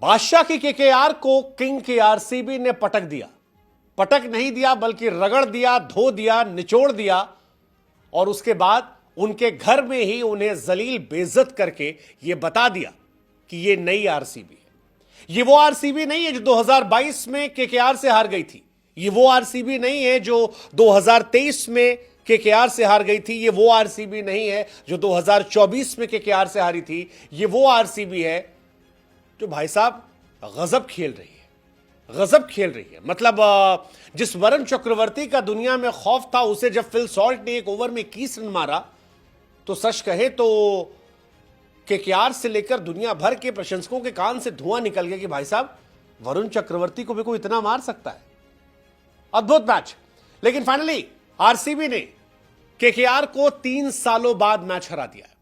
बादशाह की केकेआर को किंग की आरसीबी ने पटक दिया। पटक नहीं दिया बल्कि रगड़ दिया, धो दिया, निचोड़ दिया और उसके बाद उनके घर में ही उन्हें जलील बेइज्जत करके यह बता दिया कि यह नई आरसीबी है। यह वो आरसीबी नहीं है जो 2022 में केकेआर से हार गई थी। यह वो आरसीबी नहीं है जो 2023 में केकेआर से हार गई थी। यह वो आरसीबी नहीं है जो 2024 में केकेआर से हारी थी। यह वो आरसीबी है जो भाई साहब गजब खेल रही है, गजब खेल रही है। मतलब जिस वरुण चक्रवर्ती का दुनिया में खौफ था, उसे जब फिल सॉल्ट ने एक ओवर में 21 रन मारा तो सच कहे तो केकेआर से लेकर दुनिया भर के प्रशंसकों के कान से धुआं निकल गया कि भाई साहब वरुण चक्रवर्ती को भी कोई इतना मार सकता है। अद्भुत मैच। लेकिन फाइनली आरसीबी ने केकेआर को 3 सालों बाद मैच हरा दिया है।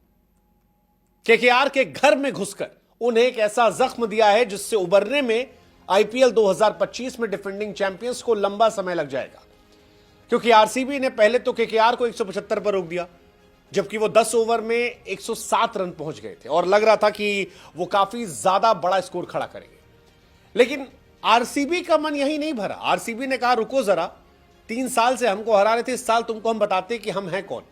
केकेआर के घर में घुसकर उन्हें एक ऐसा जख्म दिया है जिससे उबरने में आईपीएल 2025 में डिफेंडिंग चैंपियंस को लंबा समय लग जाएगा। क्योंकि आरसीबी ने पहले तो केकेआर को 175 पर रोक दिया, जबकि वो 10 ओवर में 107 रन पहुंच गए थे और लग रहा था कि वो काफी ज्यादा बड़ा स्कोर खड़ा करेंगे। लेकिन आरसीबी का मन यही नहीं भरा। आरसीबी ने कहा रुको जरा, 3 साल से हमको हरा रहे थे, इस साल तुमको हम बताते कि हम हैं कौन।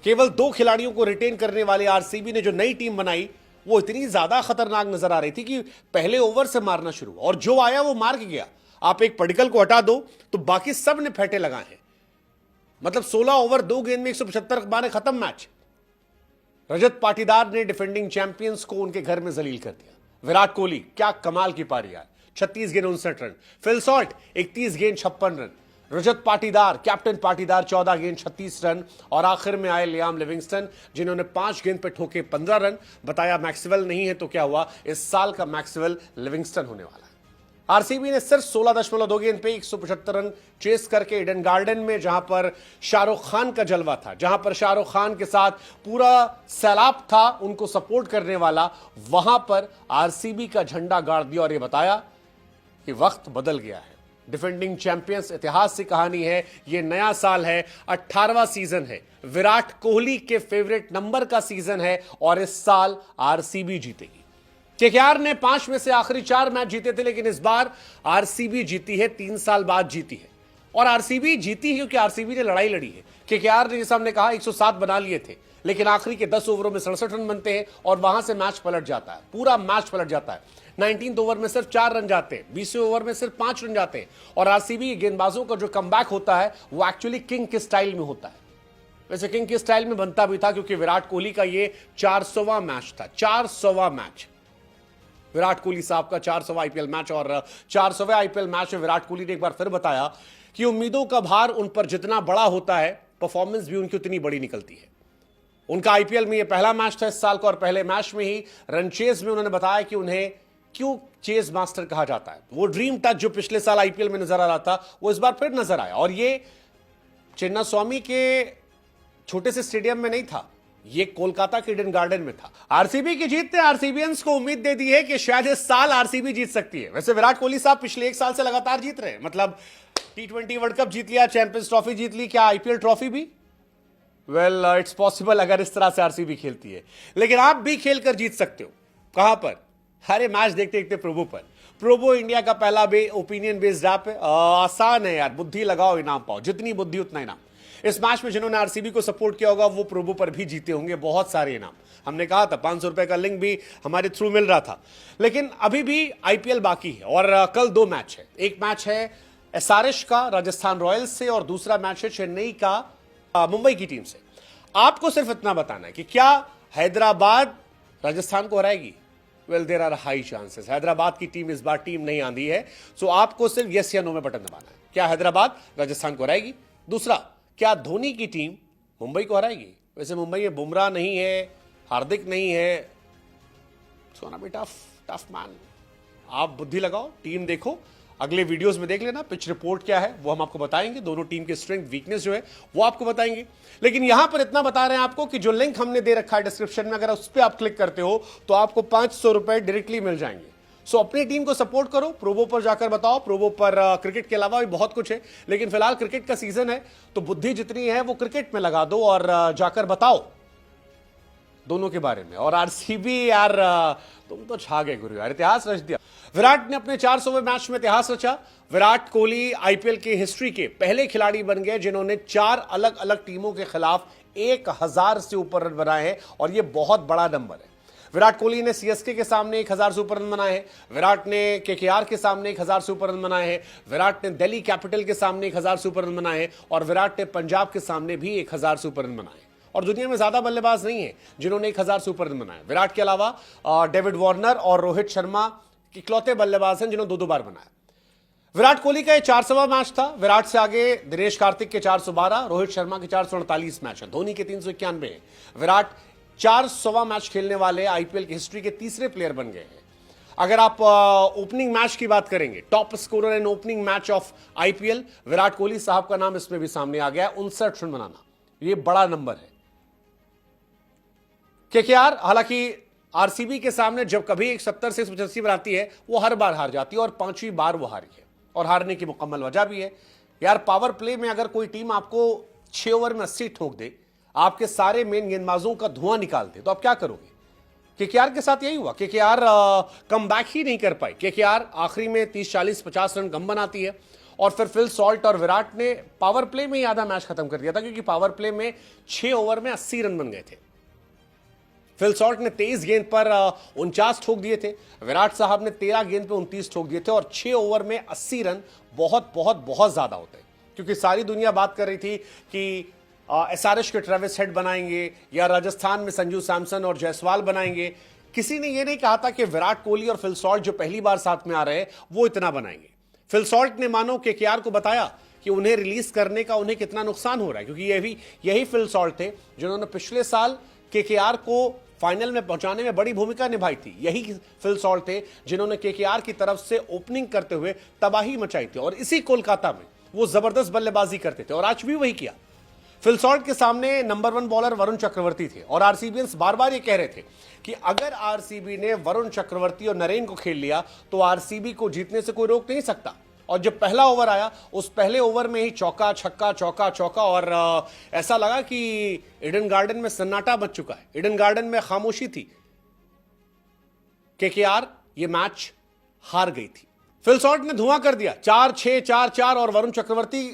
केवल 2 खिलाड़ियों को रिटेन करने वाले आरसीबी ने जो नई टीम बनाई वो इतनी ज्यादा खतरनाक नजर आ रही थी कि पहले ओवर से मारना शुरू और जो आया वो मार के गया। आप एक पडिक्कल को हटा दो तो बाकी सब ने फेंटे लगाए हैं। मतलब 16 ओवर 2 गेंद में 175 मारे, खत्म मैच। रजत पाटीदार ने डिफेंडिंग चैंपियंस को उनके घर में जलील कर दिया। विराट कोहली क्या कमाल की पारी यार, 36 गेंद 59 रन। फिल सॉल्ट 31 गेंद 56 रन। रजत पाटीदार, कैप्टन पाटीदार 14 गेंद 36 रन और आखिर में आए लियाम लिविंगस्टन जिन्होंने 5 गेंद पे ठोके 15 रन। बताया मैक्सवेल नहीं है तो क्या हुआ, इस साल का मैक्सवेल लिविंगस्टन होने वाला है। आरसीबी ने सिर्फ 16.2 गेंद पे 175 रन चेस करके ईडन गार्डन में, जहां पर शाहरुख खान का जलवा था, जहां पर शाहरुख खान के साथ पूरा सैलाब था उनको सपोर्ट करने वाला, वहां पर आरसीबी का झंडा गाड़ दिया और यह बताया कि वक्त बदल गया है। डिफेंडिंग चैंपियंस इतिहास से कहानी है, यह नया साल है, 18वां सीजन है, विराट कोहली के फेवरेट नंबर का सीजन है और इस साल आरसीबी जीतेगी। केकेआर ने 5 में से आखिरी 4 मैच जीते थे, लेकिन इस बार आरसीबी जीती है, 3 साल बाद जीती है। और आरसीबी जीती है क्योंकि आरसीबी ने लड़ाई लड़ी है। केकेआर ने जैसा हमने कहा 107 बना लिए थे, लेकिन आखिरी के 10 ओवरों में 67 रन बनते हैं और वहां से मैच पलट जाता है, पूरा मैच पलट जाता है। 19th ओवर में सिर्फ 4 रन जाते हैं, 20वें ओवर में सिर्फ 5 रन जाते हैं और आरसीबी गेंदबाजों का जो कमबैक होता है वो एक्चुअली किंग के स्टाइल में होता है। वैसे किंग के स्टाइल में बनता भी था क्योंकि विराट कोहली का ये 400वां मैच था, 400वां मैच विराट कोहली साहब का 400वां आईपीएल मैच। और 400वें आईपीएल मैच में विराट कोहली ने एक बार फिर बताया कि उम्मीदों का भार उन पर जितना बड़ा होता है, परफॉर्मेंस भी उनकी उतनी बड़ी निकलती है। उनका आईपीएल में यह पहला मैच था इस साल का और पहले मैच में ही रन चेज में उन्होंने बताया कि उन्हें क्यों चेज मास्टर कहा जाता है। वो ड्रीम टच जो पिछले साल आईपीएल में नजर आ रहा था वो इस बार फिर नजर आया और ये चिन्नास्वामी के छोटे से स्टेडियम में नहीं था, ये कोलकाता के ईडन गार्डन में था। आरसीबी की जीत ने आरसीबीएंस को उम्मीद दे दी है कि शायद इस साल आरसीबी जीत सकती है। वैसे विराट कोहली साहब पिछले 1 साल से लगातार जीत रहे हैं, मतलब T20 वर्ल्ड कप जीत लिया, चैंपियंस ट्रॉफी जीत ली, क्या आईपीएल ट्रॉफी भी? वेल इट्स पॉसिबल अगर इस तरह से आरसीबी खेलती है, लेकिन आप भी खेलकर जीत सकते हो। कहां पर? हरे मैच देखते देखते प्रोबो पर। प्रोबो इंडिया का पहला ओपिनियन बेस्ड ऐप है, आसान है यार, बुद्धि लगाओ इनाम पाओ, जितनी बुद्धि उतना इनाम। इस मैच में जिन्होंने आरसीबी को सपोर्ट किया होगा वो प्रोबो पर भी जीते होंगे बहुत सारे इनाम। हमने कहा था 500 रुपए का लिंक भी हमारे थ्रू मिल रहा था। लेकिन अभी भी आईपीएल बाकी है और कल 2 मैच है। एक मैच है एसआरएच का राजस्थान रॉयल्स से और दूसरा मैच है चेन्नई का मुंबई की टीम से। आपको सिर्फ इतना बताना है कि क्या हैदराबाद राजस्थान को हराएगी? Well there are high chances. Hyderabad की टीम इस बार टीम नहीं आंधी है, सो आपको सिर्फ यस या नो में बटन दबाना है। क्या हैदराबाद राजस्थान को हराएगी? दूसरा, क्या धोनी की टीम मुंबई को हराएगी? वैसे मुंबई में बुमराह नहीं है, हार्दिक नहीं है, सोना बी टफ मैन। आप बुद्धि लगाओ, टीम देखो, अगले वीडियोस में देख लेना पिच रिपोर्ट क्या है वो हम आपको बताएंगे, दोनों टीम के स्ट्रेंथ वीकनेस जो है वो आपको बताएंगे। लेकिन यहां पर इतना बता रहे हैं आपको कि जो लिंक हमने दे रखा है डिस्क्रिप्शन में, अगर उस पर आप क्लिक करते हो तो आपको 500 रुपए डायरेक्टली मिल जाएंगे। सो अपनी टीम को सपोर्ट करो, प्रोबो पर जाकर बताओ। प्रोबो पर क्रिकेट के अलावा भी बहुत कुछ है, लेकिन फिलहाल क्रिकेट का सीजन है तो बुद्धि जितनी है वो क्रिकेट में लगा दो और जाकर बताओ दोनों के बारे में। और आरसीबी यार तुम तो छा गए गुरु यार, इतिहास रच दिया। विराट ने अपने 400वें मैच में इतिहास रचा। विराट कोहली आईपीएल की हिस्ट्री के पहले खिलाड़ी बन गए जिन्होंने 4 अलग अलग टीमों के खिलाफ 1000 से ऊपर रन बनाए हैं, और यह बहुत बड़ा नंबर है। विराट कोहली ने सीएसके के सामने 1000 से ऊपर रन बनाए हैं, विराट ने केकेआर के सामने 1000 से ऊपर रन बनाए हैं, विराट ने दिल्ली कैपिटल के सामने 1000 से ऊपर रन बनाए हैं, और विराट ने पंजाब के सामने भी 1000 से ऊपर रन बनाए। और दुनिया में ज्यादा बल्लेबाज नहीं है जिन्होंने 1000 से ऊपर रन बनाए। विराट के अलावा डेविड वार्नर और रोहित शर्मा इकलौते बल्लेबाज हैं जिन्होंने 2-2 बार बनाया। विराट कोहली का यह 400वां मैच था। विराट से आगे दिनेश कार्तिक के 412, रोहित शर्मा के 448 मैच है, धोनी के 391 है। विराट 400वां मैच खेलने वाले आईपीएल की हिस्ट्री के तीसरे प्लेयर बन गए हैं। अगर आप ओपनिंग मैच की बात करेंगे, top scorer in opening match of IPL, Virat Kohli साहब का नाम इसमें भी सामने आ गया है। 59 रन बनाना, यह बड़ा नंबर है। केकेआर हालांकि आरसीबी के सामने जब कभी 170 से 185 बनाती है, वो हर बार हार जाती है, और 5वीं बार वो हारी है, और हारने की मुकम्मल वजह भी है। यार, पावर प्ले में अगर कोई टीम आपको 6 ओवर में 80 ठोक दे, आपके सारे मेन गेंदबाजों का धुआं निकाल दे, तो आप क्या करोगे? केकेआर के साथ यही हुआ। केकेआर कम बैक ही नहीं कर पाई। केकेआर आखिरी में 30, 40, 50 रन कम बनाती है, और फिर फिल सॉल्ट और विराट ने पावर प्ले में ही आधा मैच खत्म कर दिया था, क्योंकि पावर प्ले में 6 ओवर में 80 रन बन गए थे। फिल सॉल्ट ने 23 गेंद पर 49 ठोक दिए थे, विराट साहब ने 13 गेंद पे 29 ठोक दिए थे, और 6 ओवर में 80 रन बहुत बहुत बहुत ज्यादा होते हैं। क्योंकि सारी दुनिया बात कर रही थी कि एसआरएच के ट्रेविस हेड बनाएंगे, या राजस्थान में संजू सैमसन और जायसवाल बनाएंगे। किसी ने यह नहीं कहा था कि विराट कोहली और फिल सॉल्ट जो पहली बार साथ में आ रहे हैं वो इतना बनाएंगे। फिल सॉल्ट ने मानो केकेआर को बताया कि उन्हें रिलीज करने का उन्हें कितना नुकसान हो रहा है, क्योंकि यही फिल सॉल्ट थे जिन्होंने पिछले साल केकेआर को फाइनल में पहुंचाने में बड़ी भूमिका निभाई थी। यही फिल सॉल्ट थे जिन्होंने केकेआर की तरफ से ओपनिंग करते हुए तबाही मचाई थी, और इसी कोलकाता में वो जबरदस्त बल्लेबाजी करते थे, और आज भी वही किया। फिल सॉल्ट के सामने नंबर 1 बॉलर वरुण चक्रवर्ती थे, और आरसीबीएंस बार बार ये कह रहे थे कि अगर आरसीबी ने वरुण चक्रवर्ती और नरेन को खेल लिया तो आरसीबी को जीतने से कोई रोक नहीं सकता। और जब पहला ओवर आया, उस पहले ओवर में ही चौका छक्का चौका चौका, और ऐसा लगा कि ईडन गार्डन में सन्नाटा बच चुका है, ईडन गार्डन में खामोशी थी। केकेआर ये मैच हार गई थी। फिल सॉल्ट ने धुआं कर दिया, 4-6 4-4, और वरुण चक्रवर्ती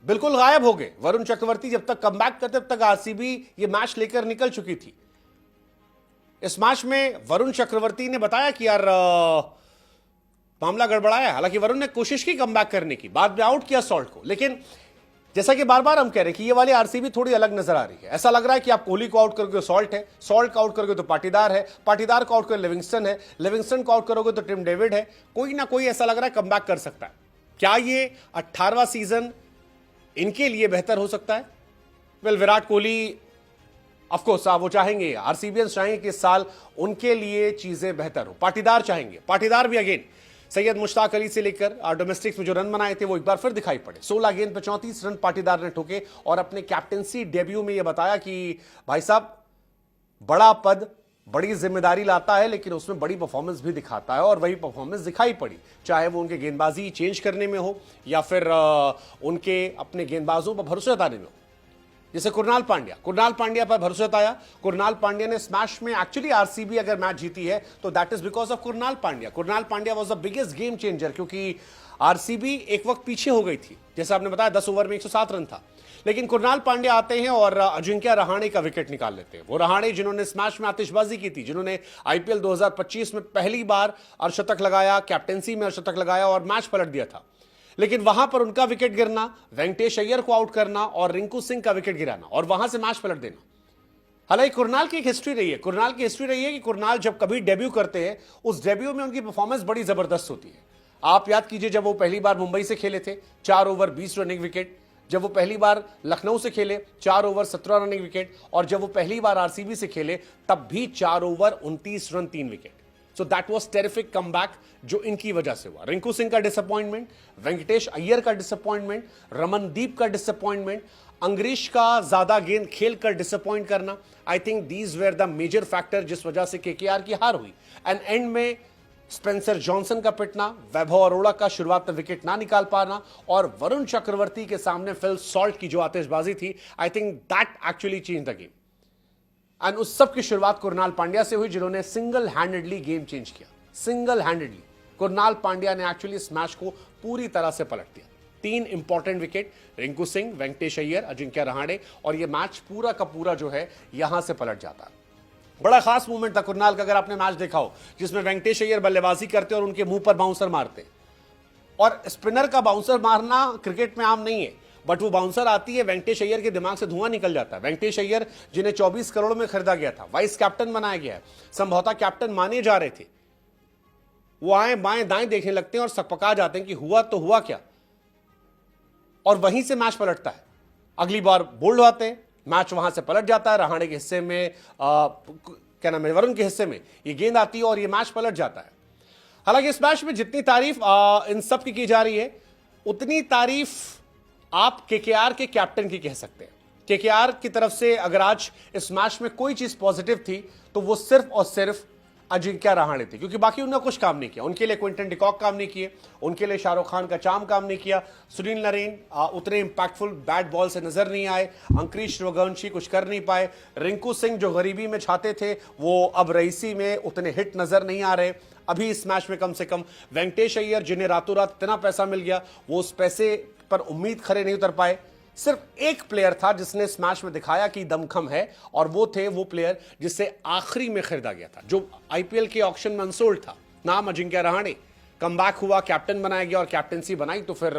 बिल्कुल गायब हो गए। वरुण चक्रवर्ती जब तक कमबैक करते तब तक आरसीबी ये मैच लेकर निकल चुकी थी। इस मैच में वरुण चक्रवर्ती ने बताया कि यार मामला गड़बड़ाया। हालांकि वरुण ने कोशिश की कमबैक करने की, बाद में आउट किया सॉल्ट को, लेकिन जैसा कि बार बार हम कह रहे हैं कि ये वाली आरसीबी थोड़ी अलग नजर आ रही है। ऐसा लग रहा है कि आप कोहली को आउट करोगे तो सॉल्ट है, सॉल्ट को आउट करोगे तो पाटीदार है, पाटीदार को आउट करोगे लिविंगस्टन है, लिविंगस्टन को आउट करोगे तो टिम डेविड है। कोई ना कोई ऐसा लग रहा है कमबैक कर सकता है। क्या ये 18वां सीजन इनके लिए बेहतर हो सकता है? वेल, विराट कोहली ऑफकोर्स वो चाहेंगे, आरसीबीएंस चाहेंगे कि इस साल उनके लिए चीजें बेहतर हो। पाटीदार चाहेंगे, पाटीदार भी अगेन सैयद मुश्ताक अली से लेकर डोमेस्टिक्स में जो रन बनाए थे वो एक बार फिर दिखाई पड़े। 16 गेंद पे 34 रन पाटीदार ने ठोके, और अपने कैप्टेंसी डेब्यू में यह बताया कि भाई साहब, बड़ा पद बड़ी जिम्मेदारी लाता है, लेकिन उसमें बड़ी परफॉर्मेंस भी दिखाता है, और वही परफॉर्मेंस दिखाई पड़ी, चाहे वो उनके गेंदबाजी चेंज करने में हो या फिर उनके अपने गेंदबाजों पर भरोसा जताने में हो। जैसे कुरनाल पांड्या पर भरोसा जताया। कुरनाल पांड्या ने स्मैश में एक्चुअली आरसीबी अगर मैच जीती है तो that is because of Krunal Pandya. Krunal Pandya was the biggest game changer, क्योंकि आरसीबी एक वक्त पीछे हो गई थी, जैसे आपने बताया 10 ओवर में 107 रन था, लेकिन कुरनाल पांड्या आते हैं और अजिंक्य रहाणे का विकेट निकाल लेते हैं। वो रहाणे जिन्होंने स्मैश में आतिशबाजी की थी, जिन्होंने आईपीएल 2025 में पहली बार अर्धशतक लगाया, कैप्टेंसी में अर्धशतक लगाया और मैच पलट दिया था, लेकिन वहां पर उनका विकेट गिरना, वेंकटेश अय्यर को आउट करना और रिंकू सिंह का विकेट गिराना, और वहां से मैच पलट देना। हालांकि कुरनाल की एक हिस्ट्री रही है, कुरनाल की हिस्ट्री रही है कि कुरनाल जब कभी डेब्यू करते हैं, उस डेब्यू में उनकी परफॉर्मेंस बड़ी जबरदस्त होती है। आप याद कीजिए, जब वो पहली बार मुंबई से खेले थे 4 ओवर 20 रन एक विकेट, जब वो पहली बार लखनऊ से खेले 4 ओवर 17 रन एक विकेट, और जब वो पहली बार आरसीबी से खेले तब भी 4 over 29 run 3 wicket. So that was terrific comeback जो इनकी वजह से हुआ। रिंकू सिंह का डिसअपॉइंटमेंट, वेंकटेश अय्यर का डिसअपॉइंटमेंट, रमनदीप का डिसअपॉइंटमेंट, अंग्रीश का ज्यादा गेंद खेल कर डिसअपॉइंट करना, I think these were the major factor जिस वजह से केकेआर की हार हुई। एंड एंड में स्पेंसर जॉनसन का पिटना, वैभव अरोड़ा का शुरुआत में विकेट ना निकाल पाना, और वरुण चक्रवर्ती के सामने फिल सॉल्ट की जो आतिशबाजी थी, I think that actually change the game. And उस सब की शुरुआत कुरनाल पांड्या से हुई, जिन्होंने सिंगल हैंडेडली गेम चेंज किया, सिंगल हैंडेडली। कुणाल पांड्या ने एक्चुअली इस मैच को पूरी तरह से पलट दिया। 3 इंपॉर्टेंट विकेट, रिंकू सिंह, वेंकटेश अय्यर, अजिंक्य रहाणे, और यह मैच पूरा का पूरा जो है यहां से पलट जाता है। बड़ा खास मूवमेंट था कुणाल का, अगर आपने मैच देखा हो, जिसमें वेंकटेश अय्यर बल्लेबाजी करते और उनके मुंह पर बाउंसर मारते। और स्पिनर का बाउंसर मारना क्रिकेट में आम नहीं है, बट वो बाउंसर आती है, वेंकटेश अय्यर के दिमाग से धुआं निकल जाता है। वेंकटेश अय्यर जिन्हें 24 करोड़ में खरीदा गया था, वाइस कैप्टन बनाया गया है, संभवतः कैप्टन माने जा रहे थे, वो आए बाएं दाएं देखने लगते हैं और सकपका जाते हैं कि हुआ तो हुआ क्या, और वहीं से मैच पलटता है। अगली बार बोल्ड आते हैं, मैच वहां से पलट जाता है। रहाणे के हिस्से में क्या नाम है, वरुण के हिस्से में ये गेंद आती है और ये मैच पलट जाता है। हालांकि इस मैच में जितनी तारीफ इन सब की जा रही है, उतनी तारीफ आप केकेआर के कैप्टन की कह सकते हैं। केकेआर की तरफ से अगर आज इस मैच में कोई चीज पॉजिटिव थी तो वो सिर्फ और सिर्फ अजिंक्य रहाणे थे, क्योंकि बाकी उन्होंने कुछ काम नहीं किया। उनके लिए क्विंटन डिकॉक काम नहीं किए, उनके लिए शाहरुख खान का चाम काम नहीं किया, सुनील नरेन उतने इंपैक्टफुल बैट बॉल से नजर नहीं आए, अंकुरिश रघुवंशी कुछ कर नहीं पाए, रिंकू सिंह जो गरीबी में छाते थे वो अब रईसी में उतने हिट नजर नहीं आ रहे अभी इस मैच में। कम से कम वेंकटेश अय्यर जिन्हें रातों रात इतना पैसा मिल गया, वो उस पैसे पर उम्मीद खरे नहीं उतर पाए। सिर्फ एक प्लेयर था जिसने इस मैच में दिखाया कि दमखम है, और वो प्लेयर जिसे आखिरी में खरीदा गया था, जो आईपीएल के ऑक्शन में अनसोल्ड था, नाम अजिंक्य रहाणे। कमबैक हुआ, कैप्टन बनाया गया और कैप्टनसी बनाई तो फिर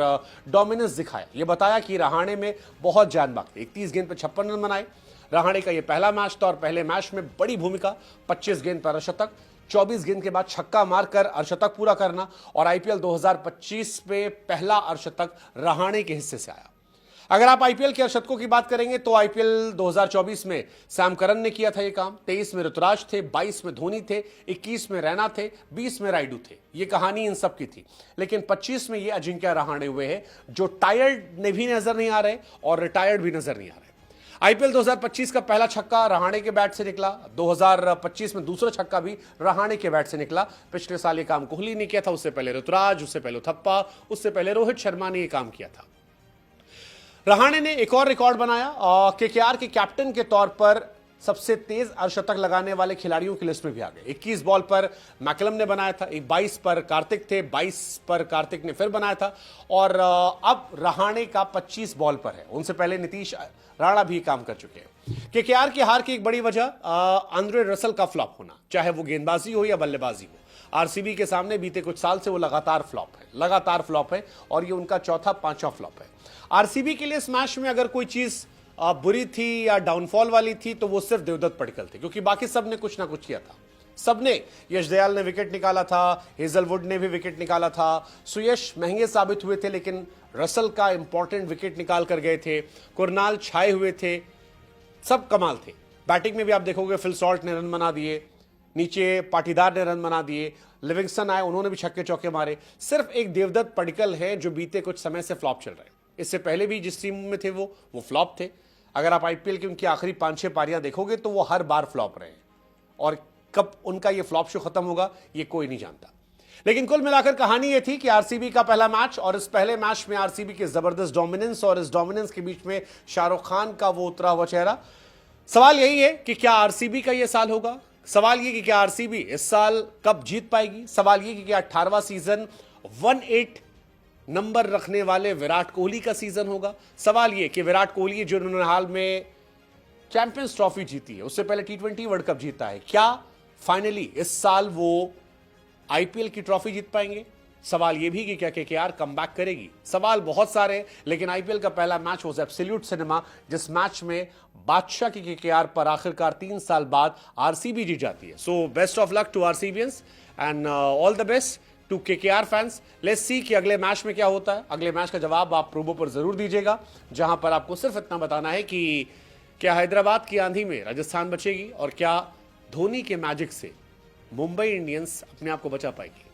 डोमिनेंस दिखाया। ये बताया कि रहाणे में बहुत जान बाग थी। 31 गेंद पर 56 रन बनाए। रहाणे का ये पहला मैच था और पहले मैच में बड़ी भूमिका, 25 गेंद पर अर्धशतक, 24 गेंद के बाद छक्का मारकर अर्धशतक पूरा करना, और आईपीएल 2025 पे पहला अर्धशतक रहाणे के हिस्से से आया। अगर आप आईपीएल के अर्धशतकों की बात करेंगे तो आईपीएल 2024 में सैम करन ने किया था ये काम, 23 में ऋतुराज थे, 22 में धोनी थे, 21 में रैना थे, 20 में राइडू थे। ये कहानी इन सब की थी। लेकिन 25 में ये अजिंक्य रहाणे हुए हैं, जो टायर्ड ने भी नजर नहीं आ रहे और रिटायर्ड भी नजर नहीं आ रहे। आईपीएल 2025 का पहला छक्का रहाणे के बैट से निकला, 2025 में दूसरा छक्का भी रहाणे के बैट से निकला। पिछले साल ये काम कोहली ने किया था, उससे पहले ऋतुराज, उससे पहले थप्पा, उससे पहले रोहित शर्मा ने ये काम किया था। रहाणे ने एक और रिकॉर्ड बनाया, केकेआर के कैप्टन के तौर पर सबसे तेज अर्धशतक लगाने वाले खिलाड़ियों की लिस्ट में भी आ गए। 21 बॉल पर मैकलम ने बनाया था, 22 पर कार्तिक थे, 22 पर कार्तिक ने फिर बनाया था, और अब रहाणे का 25 बॉल पर है। उनसे पहले नीतीश राणा भी काम कर चुके हैं। केकेआर की हार की एक बड़ी वजह आंद्रे रसल का फ्लॉप होना, चाहे वो गेंदबाजी हो या बल्लेबाजी हो। आरसीबी के सामने बीते कुछ साल से वो लगातार फ्लॉप है, और ये उनका चौथा पांचवा फ्लॉप है। आरसीबी के लिए इस मैच में अगर कोई चीज बुरी थी या डाउनफॉल वाली थी तो वो सिर्फ देवदत्त पडिक्कल थे, क्योंकि बाकी सब ने कुछ ना कुछ किया था। सबने, यश दयाल ने विकेट निकाला था, हेजलवुड ने भी विकेट निकाला था, सुयश महंगे साबित हुए थे लेकिन रसल का इंपॉर्टेंट विकेट निकाल कर गए थे, कुरनाल छाए हुए थे, सब कमाल थे। बैटिंग में भी आप देखोगे फिल सॉल्ट ने रन बना दिए, नीचे पाटीदार ने रन बना दिए, लिविंगस्टन आए, उन्होंने भी छक्के चौके मारे। सिर्फ एक देवदत्त पडिक्कल है जो बीते कुछ समय से फ्लॉप चल रहे हैं। इससे पहले भी जिस टीम में थे वो फ्लॉप थे। अगर आप आईपीएल की उनकी आखिरी 5-6 पारियां देखोगे तो वो हर बार फ्लॉप रहे हैं, और कब उनका ये फ्लॉप शो खत्म होगा ये कोई नहीं जानता। लेकिन कुल मिलाकर कहानी ये थी कि आरसीबी का पहला मैच, और इस पहले मैच में आरसीबी की जबरदस्त डोमिनेंस, और इस डोमिनेंस के बीच में शाहरुख खान का वो उतरा हुआ चेहरा। सवाल यही है कि क्या आरसीबी का ये साल होगा? सवाल ये कि क्या आरसीबी इस साल कब जीत पाएगी? सवाल ये कि क्या 18वां सीजन 18 नंबर रखने वाले विराट कोहली का सीजन होगा? सवाल ये कि विराट कोहली जो उन्होंने हाल में चैंपियंस ट्रॉफी जीती है, उससे पहले टी20 वर्ल्ड कप जीता है, क्या फाइनली इस साल वो आईपीएल की ट्रॉफी जीत पाएंगे? सवाल यह भी कि क्या केकेआर कमबैक करेगी? सवाल बहुत सारे हैं, लेकिन आईपीएल का पहला मैच वाज एब्सोल्यूट सिनेमा, जिस मैच में बादशाह की केकेआर पर आखिरकार 3 साल बाद आरसीबी जीत जाती है। So best of luck to RCBians and all the best to KKR fans. Let's see कि अगले मैच में क्या होता है। अगले मैच का जवाब आप प्रोमो पर जरूर दीजिएगा, जहां पर आपको सिर्फ इतना बताना है कि क्या हैदराबाद की आंधी में राजस्थान बचेगी, और क्या धोनी के मैजिक से मुंबई इंडियंस अपने आप को बचा पाएगी।